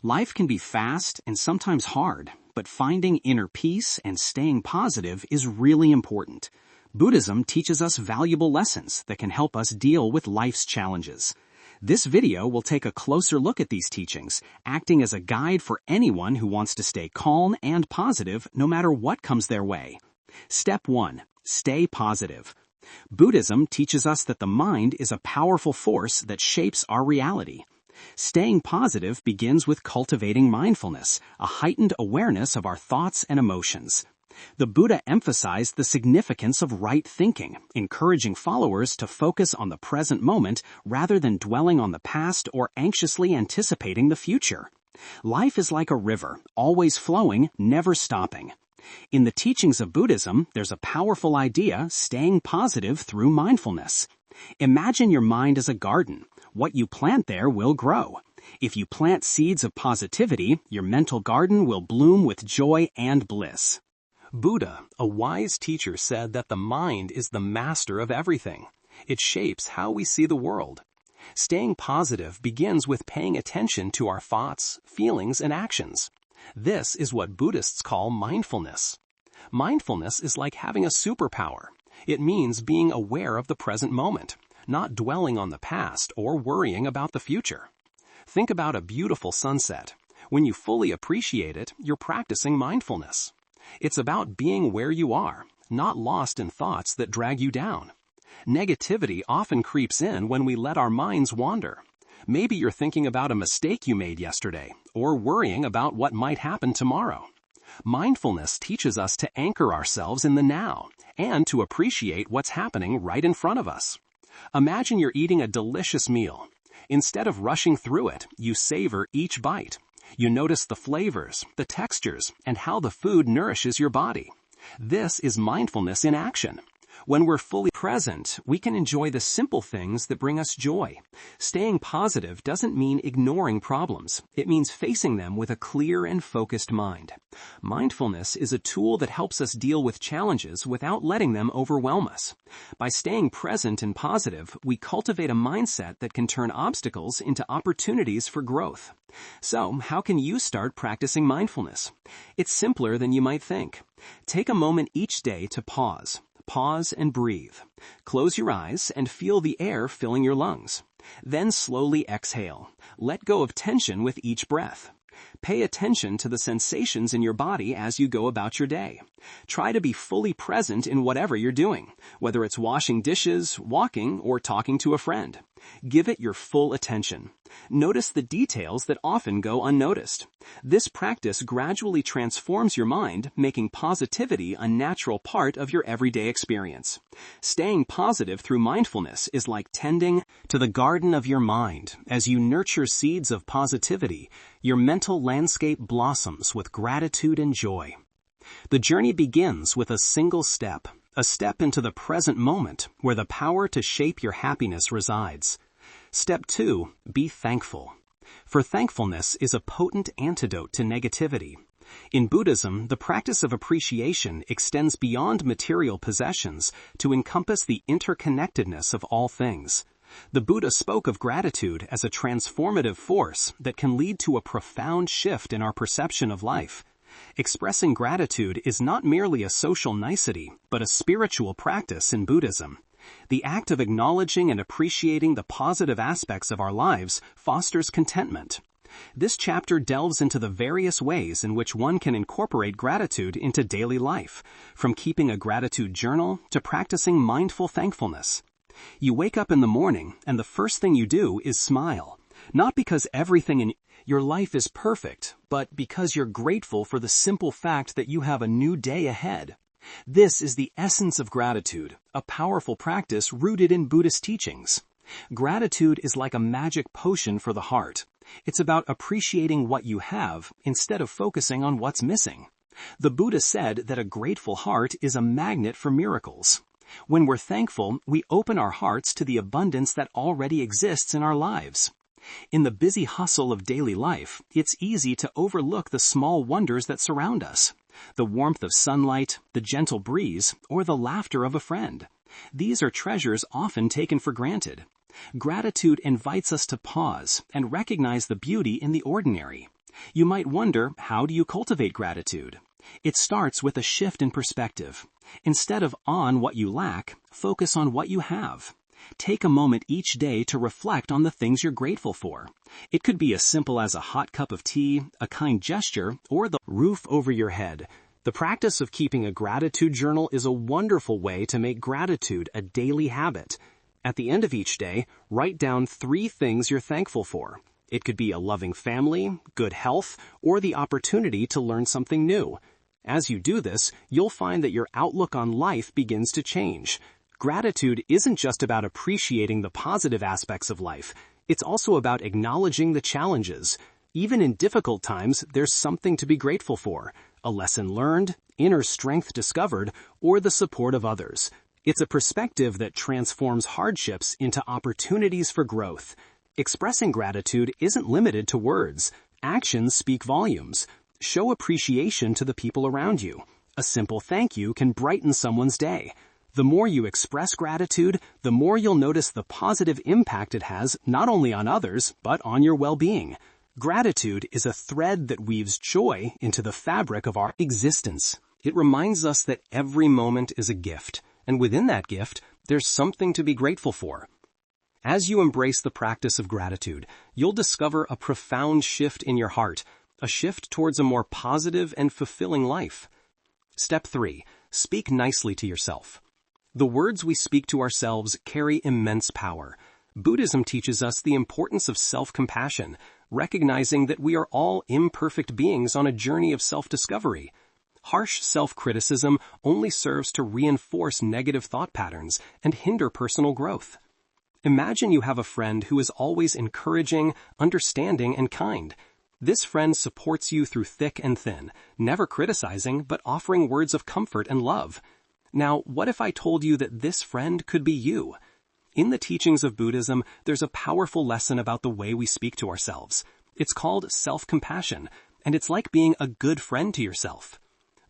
Life can be fast and sometimes hard, but finding inner peace and staying positive is really important. Buddhism teaches us valuable lessons that can help us deal with life's challenges. This video will take a closer look at these teachings, acting as a guide for anyone who wants to stay calm and positive no matter what comes their way. Step 1. Stay positive. Buddhism teaches us that the mind is a powerful force that shapes our reality. Staying positive begins with cultivating mindfulness, a heightened awareness of our thoughts and emotions. The Buddha emphasized the significance of right thinking, encouraging followers to focus on the present moment rather than dwelling on the past or anxiously anticipating the future. Life is like a river, always flowing, never stopping. In the teachings of Buddhism, there's a powerful idea: staying positive through mindfulness. Imagine your mind as a garden. What you plant there will grow. If you plant seeds of positivity, your mental garden will bloom with joy and bliss. Buddha, a wise teacher, said that the mind is the master of everything. It shapes how we see the world. Staying positive begins with paying attention to our thoughts, feelings, and actions. This is what Buddhists call mindfulness. Mindfulness is like having a superpower. It means being aware of the present moment, not dwelling on the past or worrying about the future. Think about a beautiful sunset. When you fully appreciate it, you're practicing mindfulness. It's about being where you are, not lost in thoughts that drag you down. Negativity often creeps in when we let our minds wander. Maybe you're thinking about a mistake you made yesterday, or worrying about what might happen tomorrow. Mindfulness teaches us to anchor ourselves in the now, and to appreciate what's happening right in front of us. Imagine you're eating a delicious meal. Instead of rushing through it, you savor each bite. You notice the flavors, the textures, and how the food nourishes your body. This is mindfulness in action. When we're fully present, we can enjoy the simple things that bring us joy. Staying positive doesn't mean ignoring problems. It means facing them with a clear and focused mind. Mindfulness is a tool that helps us deal with challenges without letting them overwhelm us. By staying present and positive, we cultivate a mindset that can turn obstacles into opportunities for growth. So, how can you start practicing mindfulness? It's simpler than you might think. Take a moment each day to pause. Pause and breathe. Close your eyes and feel the air filling your lungs. Then slowly exhale. Let go of tension with each breath. Pay attention to the sensations in your body as you go about your day. Try to be fully present in whatever you're doing, whether it's washing dishes, walking, or talking to a friend. Give it your full attention. Notice the details that often go unnoticed. This practice gradually transforms your mind, making positivity a natural part of your everyday experience. Staying positive through mindfulness is like tending to the garden of your mind. As you nurture seeds of positivity, your mental landscape blossoms with gratitude and joy. The journey begins with a single step. A step into the present moment where the power to shape your happiness resides. Step 2. Be thankful. For thankfulness is a potent antidote to negativity. In Buddhism, the practice of appreciation extends beyond material possessions to encompass the interconnectedness of all things. The Buddha spoke of gratitude as a transformative force that can lead to a profound shift in our perception of life. Expressing gratitude is not merely a social nicety, but a spiritual practice in Buddhism. The act of acknowledging and appreciating the positive aspects of our lives fosters contentment. This chapter delves into the various ways in which one can incorporate gratitude into daily life, from keeping a gratitude journal to practicing mindful thankfulness. You wake up in the morning, and the first thing you do is smile. Not because everything in your life is perfect, but because you're grateful for the simple fact that you have a new day ahead. This is the essence of gratitude, a powerful practice rooted in Buddhist teachings. Gratitude is like a magic potion for the heart. It's about appreciating what you have instead of focusing on what's missing. The Buddha said that a grateful heart is a magnet for miracles. When we're thankful, we open our hearts to the abundance that already exists in our lives. In the busy hustle of daily life, it's easy to overlook the small wonders that surround us. The warmth of sunlight, the gentle breeze, or the laughter of a friend. These are treasures often taken for granted. Gratitude invites us to pause and recognize the beauty in the ordinary. You might wonder, how do you cultivate gratitude? It starts with a shift in perspective. Instead of on what you lack, focus on what you have. Take a moment each day to reflect on the things you're grateful for. It could be as simple as a hot cup of tea, a kind gesture, or the roof over your head. The practice of keeping a gratitude journal is a wonderful way to make gratitude a daily habit. At the end of each day, write down 3 things you're thankful for. It could be a loving family, good health, or the opportunity to learn something new. As you do this, you'll find that your outlook on life begins to change. Gratitude isn't just about appreciating the positive aspects of life. It's also about acknowledging the challenges. Even in difficult times, there's something to be grateful for. A lesson learned, inner strength discovered, or the support of others. It's a perspective that transforms hardships into opportunities for growth. Expressing gratitude isn't limited to words. Actions speak volumes. Show appreciation to the people around you. A simple thank you can brighten someone's day. The more you express gratitude, the more you'll notice the positive impact it has not only on others, but on your well-being. Gratitude is a thread that weaves joy into the fabric of our existence. It reminds us that every moment is a gift, and within that gift, there's something to be grateful for. As you embrace the practice of gratitude, you'll discover a profound shift in your heart, a shift towards a more positive and fulfilling life. Step 3. Speak nicely to yourself. The words we speak to ourselves carry immense power. Buddhism teaches us the importance of self-compassion, recognizing that we are all imperfect beings on a journey of self-discovery. Harsh self-criticism only serves to reinforce negative thought patterns and hinder personal growth. Imagine you have a friend who is always encouraging, understanding, and kind. This friend supports you through thick and thin, never criticizing but offering words of comfort and love. Now, what if I told you that this friend could be you? In the teachings of Buddhism, there's a powerful lesson about the way we speak to ourselves. It's called self-compassion, and it's like being a good friend to yourself.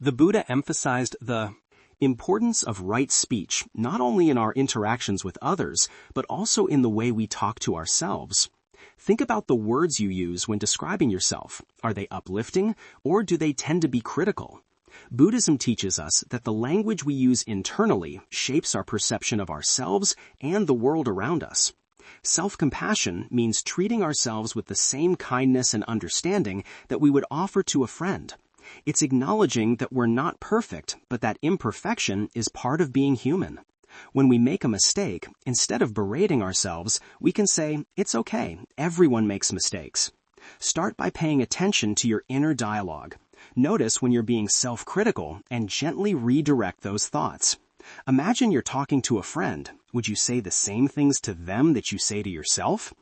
The Buddha emphasized the importance of right speech, not only in our interactions with others, but also in the way we talk to ourselves. Think about the words you use when describing yourself. Are they uplifting, or do they tend to be critical? Buddhism teaches us that the language we use internally shapes our perception of ourselves and the world around us. Self-compassion means treating ourselves with the same kindness and understanding that we would offer to a friend. It's acknowledging that we're not perfect, but that imperfection is part of being human. When we make a mistake, instead of berating ourselves, we can say, "It's okay, everyone makes mistakes." Start by paying attention to your inner dialogue. Notice when you're being self-critical and gently redirect those thoughts. Imagine you're talking to a friend. Would you say the same things to them that you say to yourself?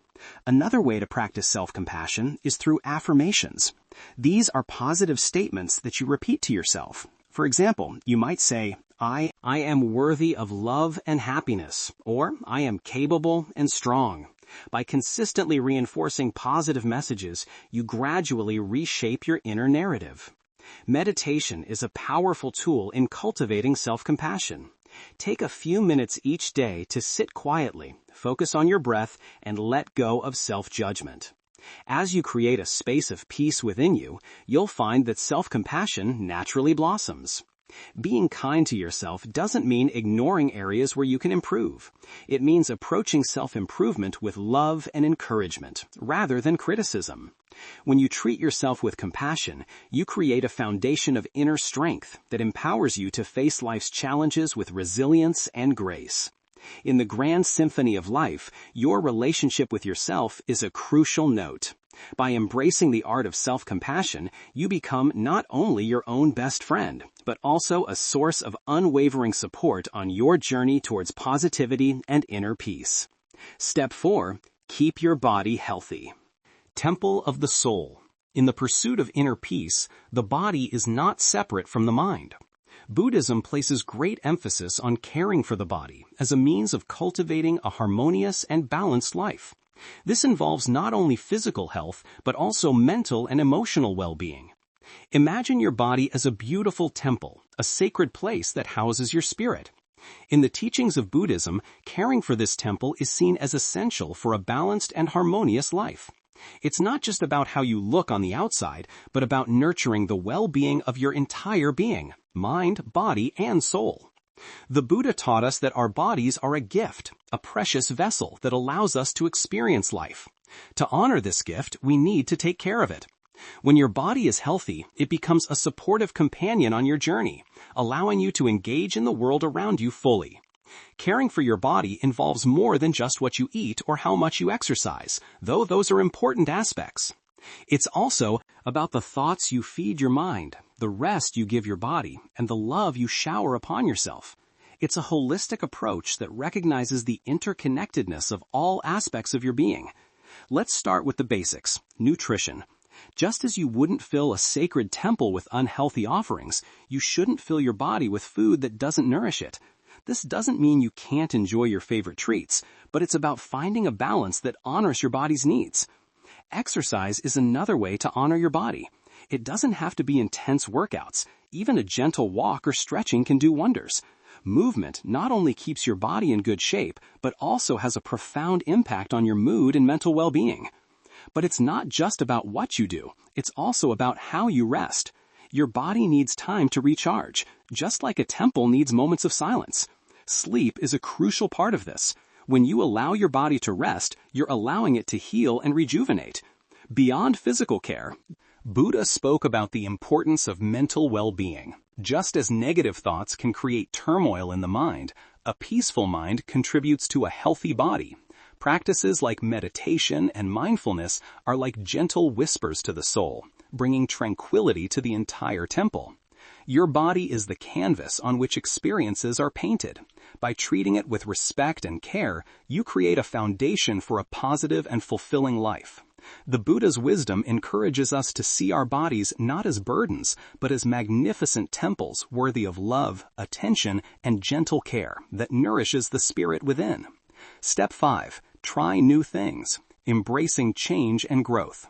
Another way to practice self-compassion is through affirmations. These are positive statements that you repeat to yourself. For example, you might say, I am worthy of love and happiness, or I am capable and strong. By consistently reinforcing positive messages, you gradually reshape your inner narrative. Meditation is a powerful tool in cultivating self-compassion. Take a few minutes each day to sit quietly, focus on your breath, and let go of self-judgment. As you create a space of peace within you, you'll find that self-compassion naturally blossoms. Being kind to yourself doesn't mean ignoring areas where you can improve. It means approaching self-improvement with love and encouragement, rather than criticism. When you treat yourself with compassion, you create a foundation of inner strength that empowers you to face life's challenges with resilience and grace. In the grand symphony of life, your relationship with yourself is a crucial note. By embracing the art of self-compassion, you become not only your own best friend, but also a source of unwavering support on your journey towards positivity and inner peace. Step 4. Keep your body healthy. Temple of the soul. In the pursuit of inner peace, the body is not separate from the mind. Buddhism places great emphasis on caring for the body as a means of cultivating a harmonious and balanced life. This involves not only physical health, but also mental and emotional well-being. Imagine your body as a beautiful temple, a sacred place that houses your spirit. In the teachings of Buddhism, caring for this temple is seen as essential for a balanced and harmonious life. It's not just about how you look on the outside, but about nurturing the well-being of your entire being, mind, body, and soul. The Buddha taught us that our bodies are a gift, a precious vessel that allows us to experience life. To honor this gift, we need to take care of it. When your body is healthy, it becomes a supportive companion on your journey, allowing you to engage in the world around you fully. Caring for your body involves more than just what you eat or how much you exercise, though those are important aspects. It's also about the thoughts you feed your mind, the rest you give your body, and the love you shower upon yourself. It's a holistic approach that recognizes the interconnectedness of all aspects of your being. Let's start with the basics: nutrition. Just as you wouldn't fill a sacred temple with unhealthy offerings, you shouldn't fill your body with food that doesn't nourish it. This doesn't mean you can't enjoy your favorite treats, but it's about finding a balance that honors your body's needs. Exercise is another way to honor your body. It doesn't have to be intense workouts. Even a gentle walk or stretching can do wonders. Movement not only keeps your body in good shape, but also has a profound impact on your mood and mental well-being. But it's not just about what you do, it's also about how you rest. Your body needs time to recharge, just like a temple needs moments of silence. Sleep is a crucial part of this. When you allow your body to rest, you're allowing it to heal and rejuvenate. Beyond physical care, Buddha spoke about the importance of mental well-being. Just as negative thoughts can create turmoil in the mind, a peaceful mind contributes to a healthy body. Practices like meditation and mindfulness are like gentle whispers to the soul, bringing tranquility to the entire temple. Your body is the canvas on which experiences are painted. By treating it with respect and care, you create a foundation for a positive and fulfilling life. The Buddha's wisdom encourages us to see our bodies not as burdens, but as magnificent temples worthy of love, attention, and gentle care that nourishes the spirit within. Step 5. Try new things. Embracing change and growth.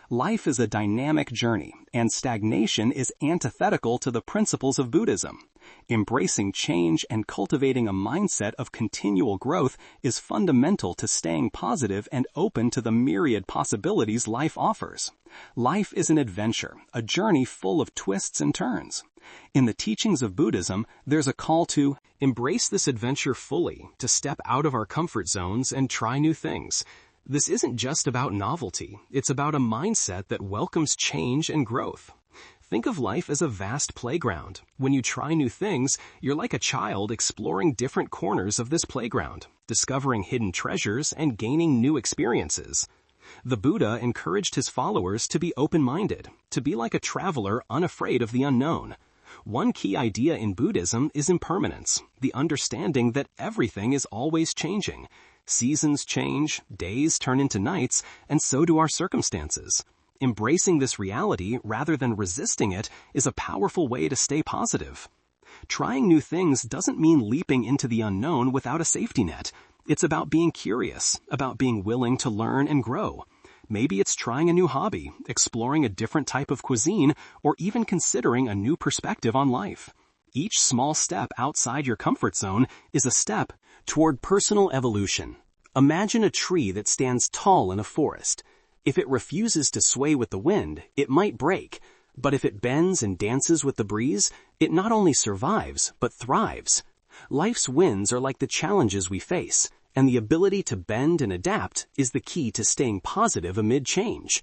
Life is a dynamic journey, and stagnation is antithetical to the principles of Buddhism. Embracing change and cultivating a mindset of continual growth is fundamental to staying positive and open to the myriad possibilities life offers. Life is an adventure, a journey full of twists and turns. In the teachings of Buddhism, there's a call to embrace this adventure fully, to step out of our comfort zones and try new things. This isn't just about novelty, it's about a mindset that welcomes change and growth. Think of life as a vast playground. When you try new things, you're like a child exploring different corners of this playground, discovering hidden treasures and gaining new experiences. The Buddha encouraged his followers to be open-minded, to be like a traveler unafraid of the unknown. One key idea in Buddhism is impermanence, the understanding that everything is always changing. Seasons change, days turn into nights, and so do our circumstances. Embracing this reality rather than resisting it is a powerful way to stay positive. Trying new things doesn't mean leaping into the unknown without a safety net. It's about being curious, about being willing to learn and grow. Maybe it's trying a new hobby, exploring a different type of cuisine, or even considering a new perspective on life. Each small step outside your comfort zone is a step toward personal evolution. Imagine a tree that stands tall in a forest. If it refuses to sway with the wind, it might break. But if it bends and dances with the breeze, it not only survives, but thrives. Life's winds are like the challenges we face, and the ability to bend and adapt is the key to staying positive amid change.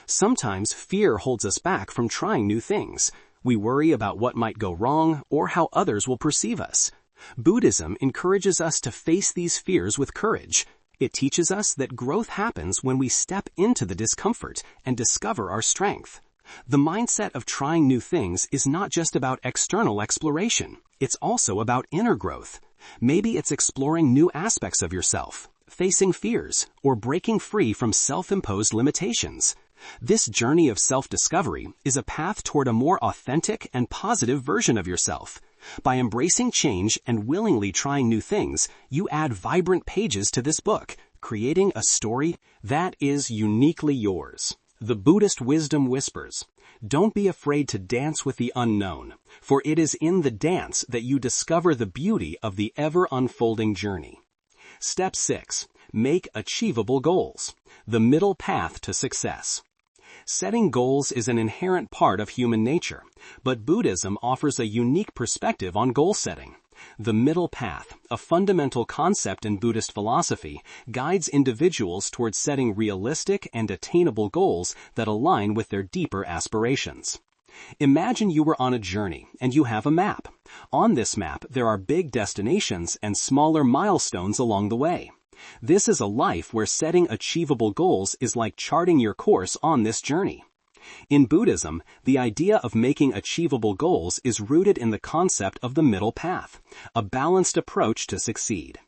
Sometimes fear holds us back from trying new things. We worry about what might go wrong or how others will perceive us. Buddhism encourages us to face these fears with courage. It teaches us that growth happens when we step into the discomfort and discover our strength. The mindset of trying new things is not just about external exploration. It's also about inner growth. Maybe it's exploring new aspects of yourself, facing fears, or breaking free from self-imposed limitations. This journey of self-discovery is a path toward a more authentic and positive version of yourself. By embracing change and willingly trying new things, you add vibrant pages to this book, creating a story that is uniquely yours. The Buddhist wisdom whispers, "Don't be afraid to dance with the unknown, for it is in the dance that you discover the beauty of the ever-unfolding journey." Step 6. Make achievable goals. The middle path to success. Setting goals is an inherent part of human nature, but Buddhism offers a unique perspective on goal setting. The middle path, a fundamental concept in Buddhist philosophy, guides individuals towards setting realistic and attainable goals that align with their deeper aspirations. Imagine you were on a journey and you have a map. On this map, there are big destinations and smaller milestones along the way. This is a life where setting achievable goals is like charting your course on this journey. In Buddhism, the idea of making achievable goals is rooted in the concept of the middle path, a balanced approach to succeed.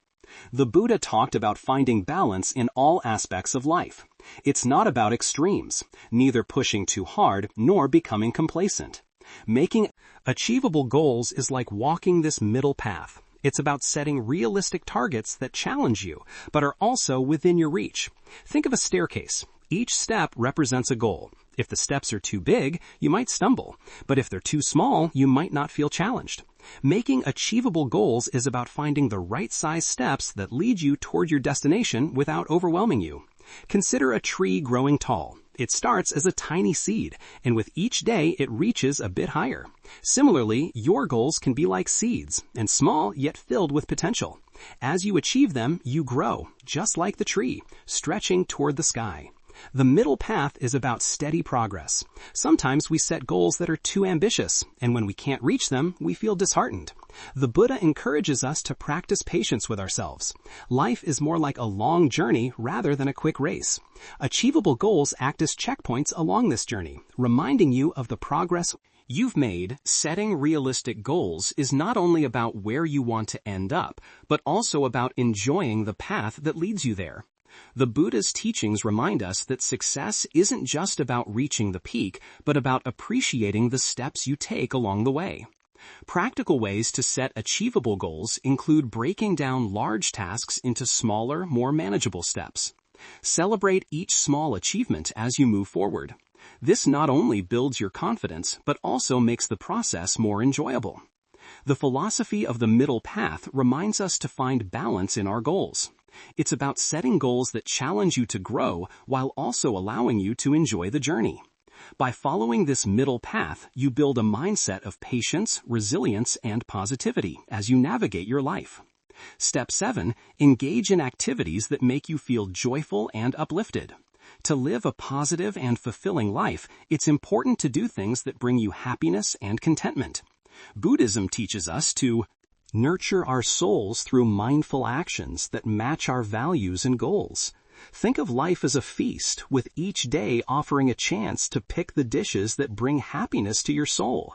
The Buddha talked about finding balance in all aspects of life. It's not about extremes, neither pushing too hard nor becoming complacent. Making achievable goals is like walking this middle path. It's about setting realistic targets that challenge you, but are also within your reach. Think of a staircase. Each step represents a goal. If the steps are too big, you might stumble, but if they're too small, you might not feel challenged. Making achievable goals is about finding the right size steps that lead you toward your destination without overwhelming you. Consider a tree growing tall. It starts as a tiny seed, and with each day it reaches a bit higher. Similarly, your goals can be like seeds, and small yet filled with potential. As you achieve them, you grow, just like the tree, stretching toward the sky. The middle path is about steady progress. Sometimes we set goals that are too ambitious, and when we can't reach them, we feel disheartened. The Buddha encourages us to practice patience with ourselves. Life is more like a long journey rather than a quick race. Achievable goals act as checkpoints along this journey, reminding you of the progress you've made. Setting realistic goals is not only about where you want to end up, but also about enjoying the path that leads you there. The Buddha's teachings remind us that success isn't just about reaching the peak, but about appreciating the steps you take along the way. Practical ways to set achievable goals include breaking down large tasks into smaller, more manageable steps. Celebrate each small achievement as you move forward. This not only builds your confidence, but also makes the process more enjoyable. The philosophy of the middle path reminds us to find balance in our goals. It's about setting goals that challenge you to grow while also allowing you to enjoy the journey. By following this middle path, you build a mindset of patience, resilience, and positivity as you navigate your life. Step 7. Engage in activities that make you feel joyful and uplifted. To live a positive and fulfilling life, it's important to do things that bring you happiness and contentment. Buddhism teaches us to nurture our souls through mindful actions that match our values and goals. Think of life as a feast, with each day offering a chance to pick the dishes that bring happiness to your soul.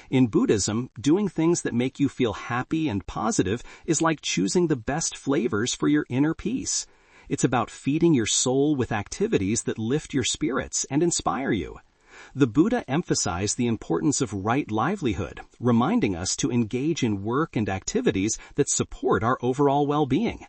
In Buddhism, doing things that make you feel happy and positive is like choosing the best flavors for your inner peace. It's about feeding your soul with activities that lift your spirits and inspire you. The Buddha emphasized the importance of right livelihood, reminding us to engage in work and activities that support our overall well-being.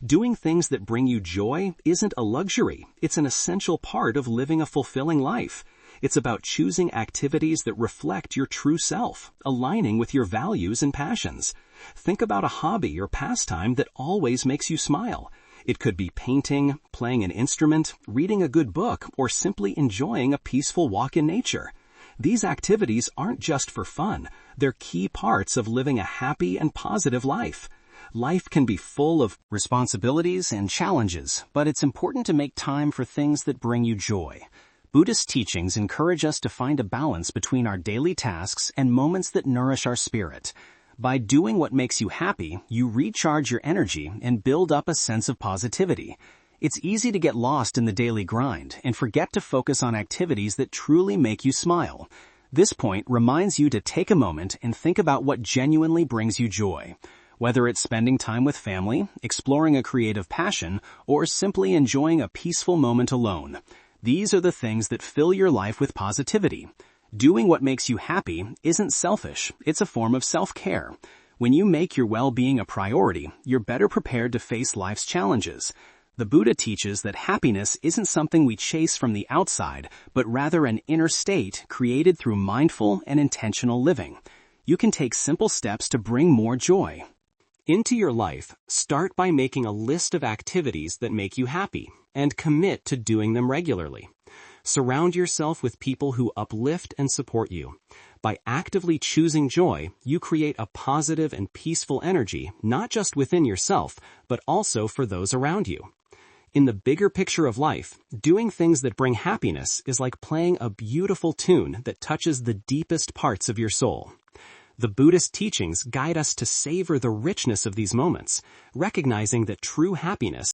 Doing things that bring you joy isn't a luxury, it's an essential part of living a fulfilling life. It's about choosing activities that reflect your true self, aligning with your values and passions. Think about a hobby or pastime that always makes you smile. It could be painting, playing an instrument, reading a good book, or simply enjoying a peaceful walk in nature. These activities aren't just for fun, they're key parts of living a happy and positive life. Life can be full of responsibilities and challenges, but it's important to make time for things that bring you joy. Buddhist teachings encourage us to find a balance between our daily tasks and moments that nourish our spirit. By doing what makes you happy, you recharge your energy and build up a sense of positivity. It's easy to get lost in the daily grind and forget to focus on activities that truly make you smile. This point reminds you to take a moment and think about what genuinely brings you joy. Whether it's spending time with family, exploring a creative passion, or simply enjoying a peaceful moment alone. These are the things that fill your life with positivity. Doing what makes you happy isn't selfish, it's a form of self-care. When you make your well-being a priority, you're better prepared to face life's challenges. The Buddha teaches that happiness isn't something we chase from the outside, but rather an inner state created through mindful and intentional living. You can take simple steps to bring more joy into your life. Start by making a list of activities that make you happy and commit to doing them regularly. Surround yourself with people who uplift and support you. By actively choosing joy, you create a positive and peaceful energy, not just within yourself, but also for those around you. In the bigger picture of life, doing things that bring happiness is like playing a beautiful tune that touches the deepest parts of your soul. The Buddhist teachings guide us to savor the richness of these moments, recognizing that true happiness